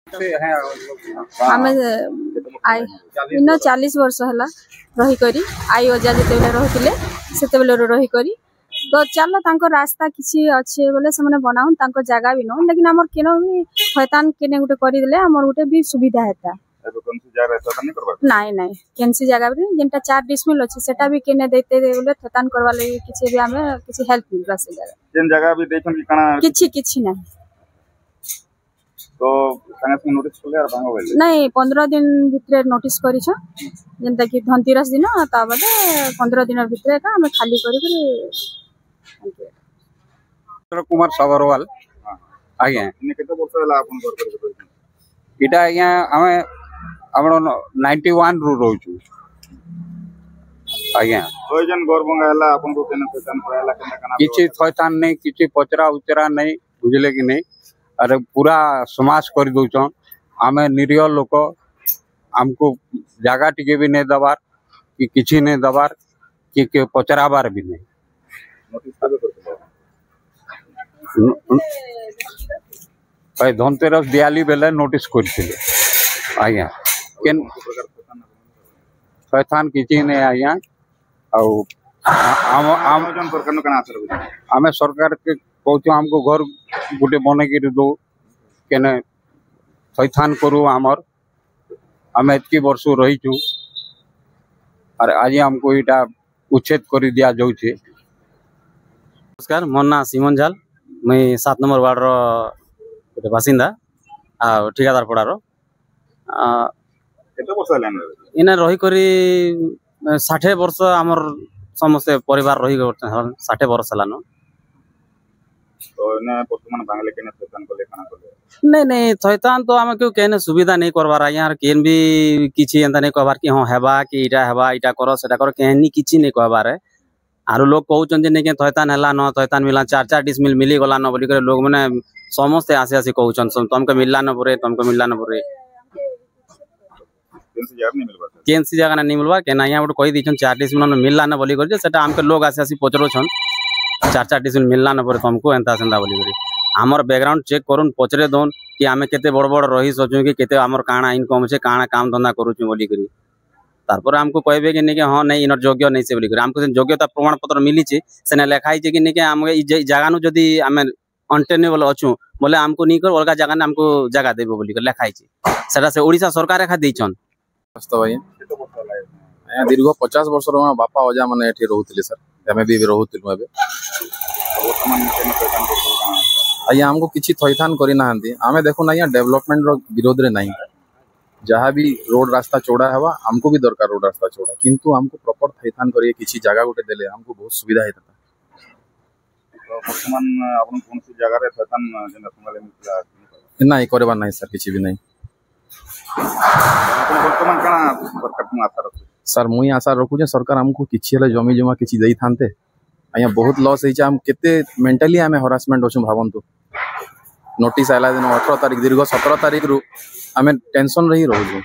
आमे इन 40 वर्ष है रहीकरी आई अजा जिते रही से रहीकरी तो चलो तांको रास्ता किसी अच्छे बोले से मैंने बनाऊन तांको जगह भी नौ लेकिन आमर केनो भी खैतान केने गुटे करी देले आमर गुटे भी सुविधा हेता नहीं नहीं केनसी जगह भी जेंटा 4 डिसमिल अछि सेटा भी केने देते बोले थतान करवा ले किछि भी हमें किछि हेल्प मिलबा से जगह भी देखन कि काना किछि नहीं तो संगे नोटिस करले और भांगो बेले नहीं 15 दिन भितरे नोटिस करी छ जेंता कि धनतेरस दिन ता बदे 15 दिन भितरे का हमें खाली करी कुमार सागरवाल आगे इने केते वर्ष होला आपन घर कर इटा आगे हमें हमरो 91 रु रहू आगे कोइजन गोरबंगा हला आपन को केने थैतान पराला केने कना किछि थैतान नहीं किछि पचरा उचरा नहीं बुझले कि नहीं अरे पूरा समाज कर दौन आम निरीह लोक आमको जगह टिके भी नहीं दबार कि किसी नहीं दबार कि पचराबार भी नहीं धनतेरस दियाली बेले नोटिस करथिले आज्ञा केन शैतान किसी नहीं आज्ञा आम सरकार के कहूँ हमको घर गोटे बनई दो केने थैथान करू आमर आम एतकी वर्ष रहीचु और आज हमको यहाँ उच्छेद कर दिया जाऊे। नमस्कार मोर ना सिमन झाल मुई 7 नंबर वार्ड रो बासिंदा आ ठिकादार पड़ार इना रही करी 60 वर्ष आमर समस्त परिवार रही 60 वर्ष हलान तो ने वर्तमान बांगले केने थैतान कोले काना कोले नहीं नहीं थैतान तो आम क्यों कहने सुविधा नहीं करवार यार केन भी किछि एंता नहीं कहबार कि हां हेबा कि इटा करो सेटा करो केहनी किछि नहीं कहबार आरो लोग कहउचन जे नहीं के थैतान हला न थैतान मिला 4 डिसमिल मिली गला न बोली करे लोग माने समस्त आसे आसे कहउचन तुमको मिलला न परे केनसी जगह नहीं मिलबा केना यहाँ गोटे कहि दिछन 4 डिसमिल मिलला न बोली करे सेटा हमके लोग आसे आसे पचरोछन 4 डिसमिल मिलला न परे तुमको एंता सेंता बोली करे हमर बैकग्राउंड चेक करून पचरे दोन कि आमे केते बड़ बड़ रही सोचू कि केते हमर काना इनकम छे काना काम धंधा करूछु बोली करी तारपर हमको कहबे कि नहीं कि हां नहीं इनर योग्य नहीं से बोली करी हमको योग्यता प्रमाण पत्र मिली छे सेने लेखाई छे कि नहीं कि हम ई जगह नु जदी आमे अनटेनेबल अछु बोले हमको नहीं कर अलगा जगह ने हमको जगह देबो बोली कर लेखाई छे सेटा से ओडिसा सरकार रेखा देछन वास्तव भाई दीर्घ 50 वर्ष रो बापा अजा माने एठी रहउतिले सर हमें भी रहउतिलु एबे आया हमको किसी थैथान करी ना आमे देखो ना डेवलपमेंट रो विरोध रे नहीं जहाँ भी रोड रास्ता चौड़ा है हमको भी दरकार रोड रास्ता चौड़ा किंतु हमको प्रॉपर थैथान करिए किसी जगह गोटे देले हमको बहुत सुविधा है तो वर्तमान आपन कोन सी जगह रे थैथान जेना तुम्हारे मिलला नहीं करबा नहीं सर किसी भी नहीं वर्तमान कना सरकार तुम आशा रखु सर मुई आशा रखु जे सरकार हमको किछि हले जमी जमा किछि देई थानते आया बहुत लॉस है हम केते मेंटली आमे हरासमेंट होछु भावंतु नोटिस आला दिन 18 तारिख दीर्घ 17 तारिख रु आमे टेंशन रही रहू